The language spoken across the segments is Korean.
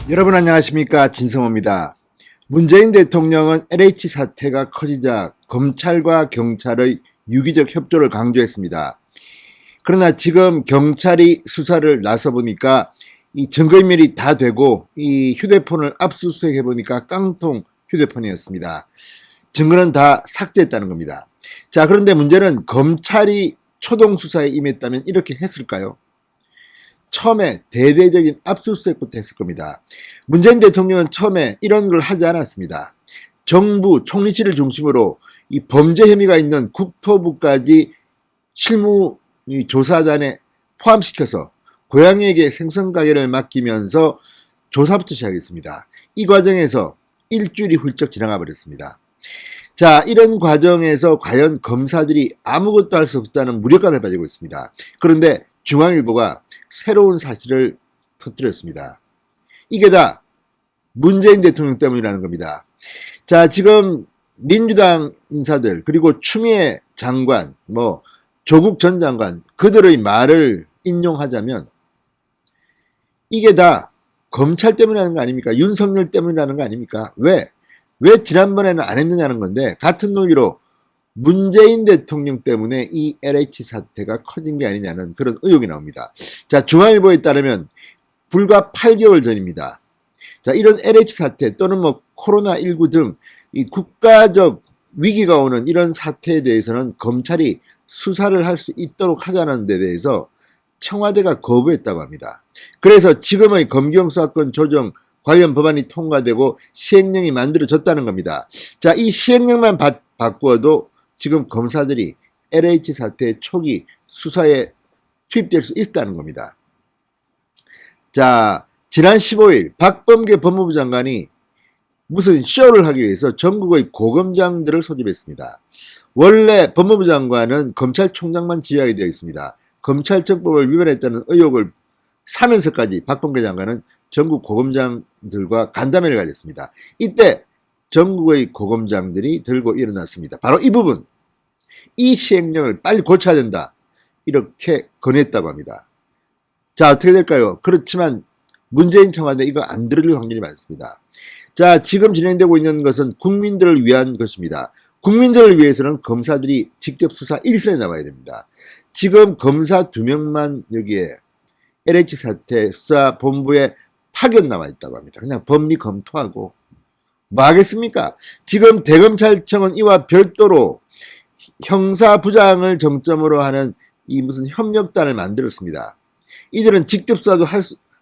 여러분 안녕하십니까, 진성호입니다. 문재인 대통령은 LH 사태가 커지자 검찰과 경찰의 유기적 협조를 강조했습니다. 그러나 지금 경찰이 수사를 나서 보니까 이 증거인멸이 다 되고 이 휴대폰을 압수수색해 보니까 깡통 휴대폰이었습니다. 증거는 다 삭제했다는 겁니다. 자, 그런데 문제는 검찰이 초동 수사에 임했다면 이렇게 했을까요? 처음에 대대적인 압수수색부터 했을 겁니다. 문재인 대통령은 처음에 이런 걸 하지 않았습니다. 정부 총리실을 중심으로 이 범죄 혐의가 있는 국토부까지 실무 조사단에 포함시켜서 고양이에게 생선가게를 맡기면서 조사부터 시작했습니다. 이 과정에서 일주일이 훌쩍 지나가 버렸습니다. 자, 이런 과정에서 과연 검사들이 아무것도 할 수 없다는 무력감에 빠지고 있습니다. 그런데 중앙일보가 새로운 사실을 터뜨렸습니다. 이게 다 문재인 대통령 때문이라는 겁니다. 자, 지금 민주당 인사들 그리고 추미애 장관, 조국 전 장관 그들의 말을 인용하자면 이게 다 검찰 때문이라는 거 아닙니까? 윤석열 때문이라는 거 아닙니까? 왜 지난번에는 안 했느냐는 건데, 같은 논리로 문재인 대통령 때문에 이 LH 사태가 커진 게 아니냐는 그런 의혹이 나옵니다. 자, 중앙일보에 따르면 불과 8개월 전입니다. 자, 이런 LH 사태 또는 코로나19 등 이 국가적 위기가 오는 이런 사태에 대해서는 검찰이 수사를 할 수 있도록 하자는 데 대해서 청와대가 거부했다고 합니다. 그래서 지금의 검경 수사권 조정 관련 법안이 통과되고 시행령이 만들어졌다는 겁니다. 자, 이 시행령만 바꾸어도 지금 검사들이 LH 사태 초기 수사에 투입될 수 있다는 겁니다. 자, 지난 15일 박범계 법무부 장관이 무슨 쇼를 하기 위해서 전국의 고검장들을 소집했습니다. 원래 법무부 장관은 검찰총장만 지휘하게 되어 있습니다. 검찰청법을 위반했다는 의혹을 사면서까지 박범계 장관은 전국 고검장들과 간담회를 가졌습니다. 이때 전국의 고검장들이 들고 일어났습니다. 바로 이 부분, 이 시행령을 빨리 고쳐야 된다, 이렇게 건의했다고 합니다. 자, 어떻게 될까요? 그렇지만 문재인 청와대 이거 안 들을 확률이 많습니다. 자, 지금 진행되고 있는 것은 국민들을 위한 것입니다. 국민들을 위해서는 검사들이 직접 수사 1선에 나와야 됩니다. 지금 검사 2명만 여기에 LH 사태 수사본부에 파견 나와 있다고 합니다. 그냥 법리 검토하고 뭐 하겠습니까? 지금 대검찰청은 이와 별도로 형사부장을 정점으로 하는 이 무슨 협력단을 만들었습니다. 이들은 직접 수사도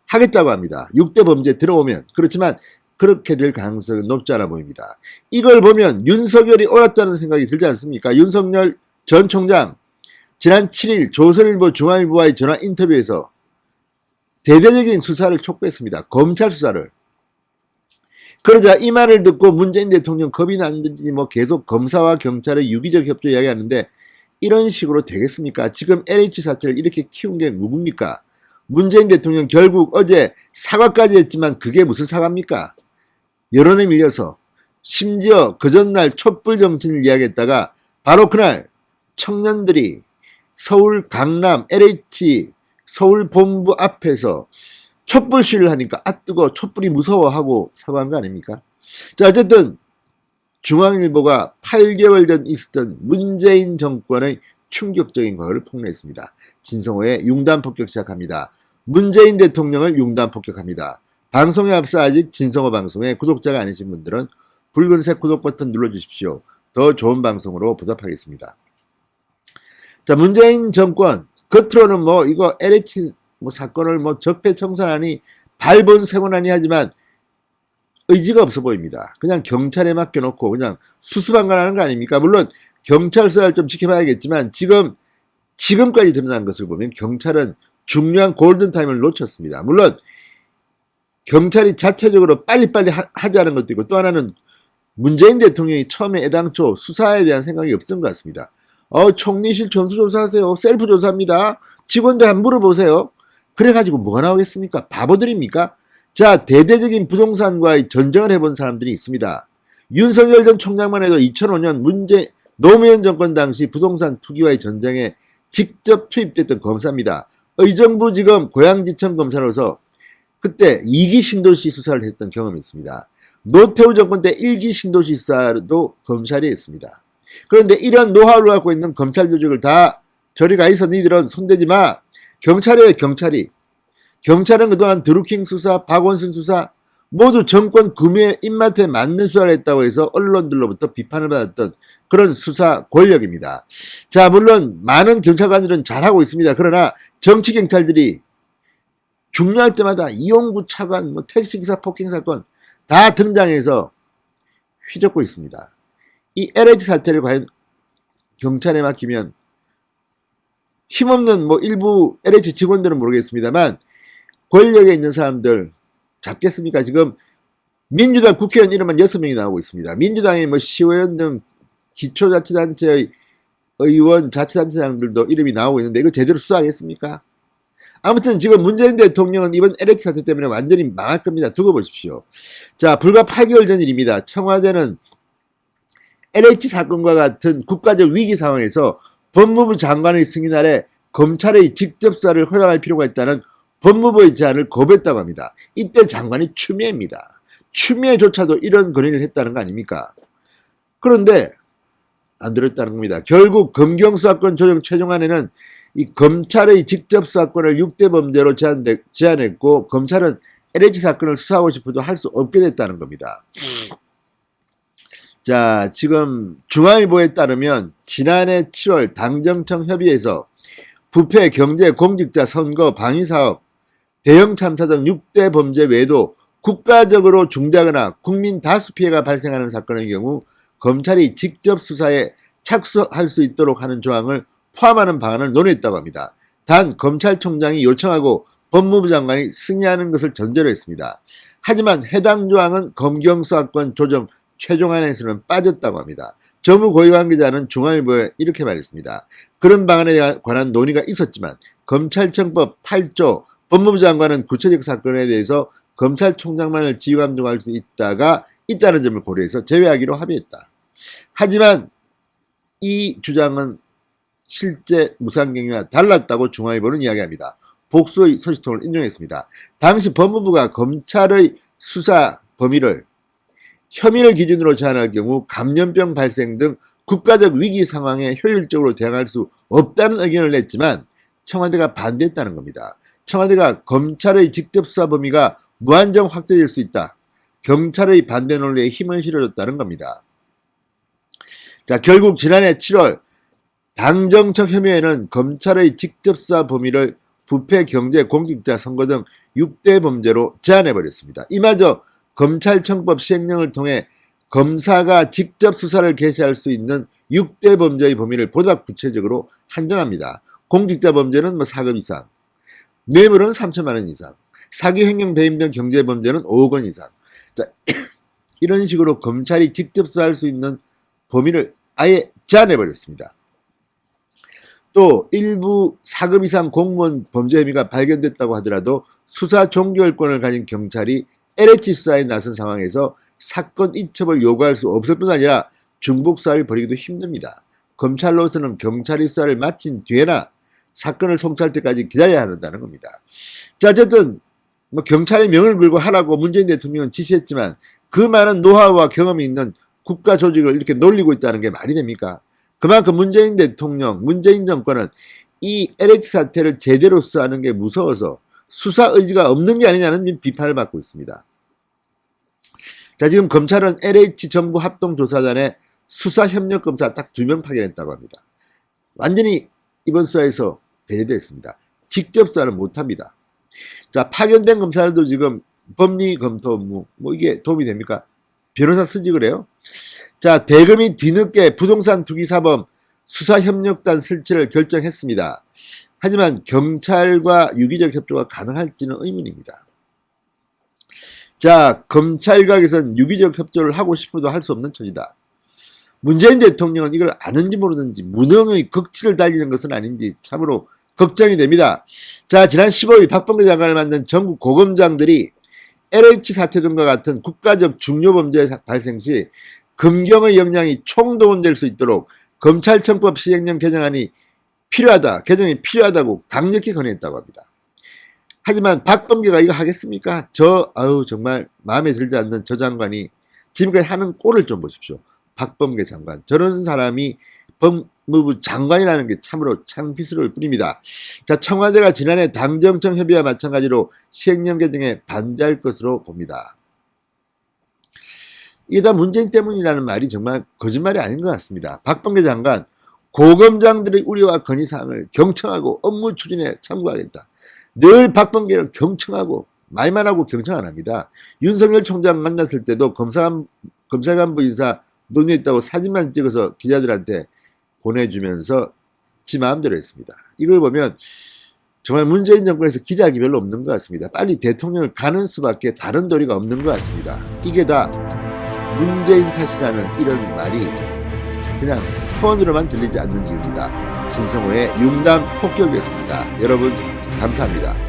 하겠다고 합니다. 6대 범죄 들어오면. 그렇지만 그렇게 될 가능성은 높지 않아 보입니다. 이걸 보면 윤석열이 옳았다는 생각이 들지 않습니까? 윤석열 전 총장 지난 7일 조선일보 중앙일보와의 전화 인터뷰에서 대대적인 수사를 촉구했습니다. 검찰 수사를. 그러자 이 말을 듣고 문재인 대통령 겁이 났는지 계속 검사와 경찰의 유기적 협조 이야기하는데, 이런 식으로 되겠습니까? 지금 LH 사태를 이렇게 키운 게 누굽니까? 문재인 대통령 결국 어제 사과까지 했지만 그게 무슨 사과입니까? 여론에 밀려서 심지어 그 전날 촛불 정치를 이야기했다가 바로 그날 청년들이 서울 강남 LH 서울 본부 앞에서 촛불 시위를 하니까 뜨거 촛불이 무서워하고 사과한 거 아닙니까? 자, 어쨌든 중앙일보가 8개월 전 있었던 문재인 정권의 충격적인 것을 폭로했습니다. 진성호의 융단 폭격 시작합니다. 문재인 대통령을 융단 폭격합니다. 방송에 앞서 아직 진성호 방송에 구독자가 아니신 분들은 붉은색 구독 버튼 눌러주십시오. 더 좋은 방송으로 보답하겠습니다. 자, 문재인 정권 겉으로는 이거 LH 사건을 적폐청산하니 발본색원하니 하지만 의지가 없어 보입니다. 그냥 경찰에 맡겨놓고 그냥 수수방관하는 거 아닙니까? 물론 경찰 수사를 좀 지켜봐야겠지만 지금까지 드러난 것을 보면 경찰은 중요한 골든타임을 놓쳤습니다. 물론 경찰이 자체적으로 빨리빨리 하자는 것도 있고, 또 하나는 문재인 대통령이 처음에 애당초 수사에 대한 생각이 없었던 것 같습니다. 총리실 전수조사하세요. 셀프 조사합니다. 직원들 한번 물어보세요. 그래가지고 뭐가 나오겠습니까? 바보들입니까? 자, 대대적인 부동산과의 전쟁을 해본 사람들이 있습니다. 윤석열 전 총장만 해도 2005년 노무현 정권 당시 부동산 투기와의 전쟁에 직접 투입됐던 검사입니다. 의정부지검 고양지청 검사로서 그때 2기 신도시 수사를 했던 경험이 있습니다. 노태우 정권 때 1기 신도시 수사도 검찰이 했습니다. 그런데 이런 노하우를 갖고 있는 검찰 조직을 다 저리 가 있어 니들은 손대지 마. 경찰이에요, 경찰이. 경찰은 그동안 드루킹 수사, 박원순 수사 모두 정권 구매 입맛에 맞는 수사를 했다고 해서 언론들로부터 비판을 받았던 그런 수사 권력입니다. 자, 물론 많은 경찰관들은 잘하고 있습니다. 그러나 정치 경찰들이 중요할 때마다 이용구 차관, 택시기사 폭행 사건 다 등장해서 휘젓고 있습니다. 이 LH 사태를 과연 경찰에 맡기면 힘없는 일부 LH 직원들은 모르겠습니다만 권력에 있는 사람들 잡겠습니까? 지금 민주당 국회의원 이름만 6명이 나오고 있습니다. 민주당의 시의원 등 기초자치단체의 의원, 자치단체장들도 이름이 나오고 있는데 이거 제대로 수사하겠습니까? 아무튼 지금 문재인 대통령은 이번 LH 사태 때문에 완전히 망할 겁니다. 두고 보십시오. 자, 불과 8개월 전 일입니다. 청와대는 LH 사건과 같은 국가적 위기 상황에서 법무부 장관의 승인 아래 검찰의 직접 수사를 허용할 필요가 있다는 법무부의 제안을 거부했다고 합니다. 이때 장관이 추미애입니다. 추미애조차도 이런 건의를 했다는 거 아닙니까? 그런데 안 들었다는 겁니다. 결국 검경수사권 조정 최종안에는 이 검찰의 직접 수사권을 6대 범죄로 제한했고 검찰은 LH 사건을 수사하고 싶어도 할 수 없게 됐다는 겁니다. 자, 지금 중앙일보에 따르면 지난해 7월 당정청 협의에서 부패, 경제, 공직자, 선거, 방위사업, 대형 참사 등 6대 범죄 외에도 국가적으로 중대하거나 국민 다수 피해가 발생하는 사건의 경우 검찰이 직접 수사에 착수할 수 있도록 하는 조항을 포함하는 방안을 논의했다고 합니다. 단 검찰총장이 요청하고 법무부 장관이 승인하는 것을 전제로 했습니다. 하지만 해당 조항은 검경수사권 조정 최종안에서는 빠졌다고 합니다. 정부 고위 관계자는 중앙일보에 이렇게 말했습니다. 그런 방안에 관한 논의가 있었지만 검찰청법 8조 법무부 장관은 구체적 사건에 대해서 검찰총장만을 지휘감독할 수 있다는 점을 고려해서 제외하기로 합의했다. 하지만 이 주장은 실제 무상경위와 달랐다고 중앙일보는 이야기합니다. 복수의 소식통을 인용했습니다. 당시 법무부가 검찰의 수사 범위를 혐의를 기준으로 제한할 경우 감염병 발생 등 국가적 위기 상황에 효율적으로 대응할 수 없다는 의견을 냈지만 청와대가 반대했다는 겁니다. 청와대가 검찰의 직접 수사 범위가 무한정 확대될 수 있다. 경찰의 반대 논리에 힘을 실어줬다는 겁니다. 자, 결국 지난해 7월 당정청 협의회는 검찰의 직접 수사 범위를 부패, 경제, 공직자, 선거 등 6대 범죄로 제한해버렸습니다. 이마저 검찰청법 시행령을 통해 검사가 직접 수사를 개시할 수 있는 6대 범죄의 범위를 보다 구체적으로 한정합니다. 공직자 범죄는 4급 이상, 뇌물은 3천만 원 이상, 사기, 횡령, 배임 등 경제 범죄는 5억 원 이상. 자, 이런 식으로 검찰이 직접 수사할 수 있는 범위를 아예 제한해버렸습니다. 또 일부 4급 이상 공무원 범죄 혐의가 발견됐다고 하더라도 수사 종결권을 가진 경찰이 LH 수사에 나선 상황에서 사건 이첩을 요구할 수 없을 뿐 아니라 중복 수사를 벌이기도 힘듭니다. 검찰로서는 경찰이 수사를 마친 뒤에나 사건을 송치할 때까지 기다려야 한다는 겁니다. 자, 어쨌든 경찰의 명을 걸고 하라고 문재인 대통령은 지시했지만 그 많은 노하우와 경험이 있는 국가 조직을 이렇게 놀리고 있다는 게 말이 됩니까? 그만큼 문재인 대통령, 문재인 정권은 이 LH 사태를 제대로 수사하는 게 무서워서 수사 의지가 없는 게 아니냐는 비판을 받고 있습니다. 자, 지금 검찰은 LH 정부 합동조사단에 수사협력검사 딱 2명 파견했다고 합니다. 완전히 이번 수사에서 배제됐습니다. 직접 수사를 못합니다. 자, 파견된 검사들도 지금 법리 검토 업무, 이게 도움이 됩니까? 변호사 쓰직을 해요? 자, 대검이 뒤늦게 부동산 투기 사범 수사협력단 설치를 결정했습니다. 하지만 경찰과 유기적 협조가 가능할지는 의문입니다. 자, 검찰각에선 유기적 협조를 하고 싶어도 할 수 없는 처지다. 문재인 대통령은 이걸 아는지 모르는지 무능의 극치를 달리는 것은 아닌지 참으로 걱정이 됩니다. 자, 지난 15일 박범계 장관을 만난 전국 고검장들이 LH 사태 등과 같은 국가적 중요 범죄 발생 시 검경의 역량이 총동원될 수 있도록 검찰청법 시행령 개정이 필요하다고 강력히 건의했다고 합니다. 하지만 박범계가 이거 하겠습니까? 정말 마음에 들지 않는 저 장관이 지금까지 하는 꼴을 좀 보십시오. 박범계 장관. 저런 사람이 법무부 장관이라는 게 참으로 창피스러울 뿐입니다. 자, 청와대가 지난해 당정청 협의와 마찬가지로 시행령 개정에 반대할 것으로 봅니다. 이게 다 문재인 때문이라는 말이 정말 거짓말이 아닌 것 같습니다. 박범계 장관, 고검장들의 우려와 건의사항을 경청하고 업무 추진에 참고하겠다. 늘 박범계를 경청하고 말만 하고 경청 안 합니다. 윤석열 총장 만났을 때도 검찰간부 인사 논의했다고 사진만 찍어서 기자들한테 보내주면서 지 마음대로 했습니다. 이걸 보면 정말 문재인 정권에서 기대하기 별로 없는 것 같습니다. 빨리 대통령을 가는 수밖에 다른 도리가 없는 것 같습니다. 이게 다 문재인 탓이라는 이런 말이 그냥 톤으로만 들리지 않는 이유입니다. 진성호의 융단 폭격이었습니다. 여러분 감사합니다.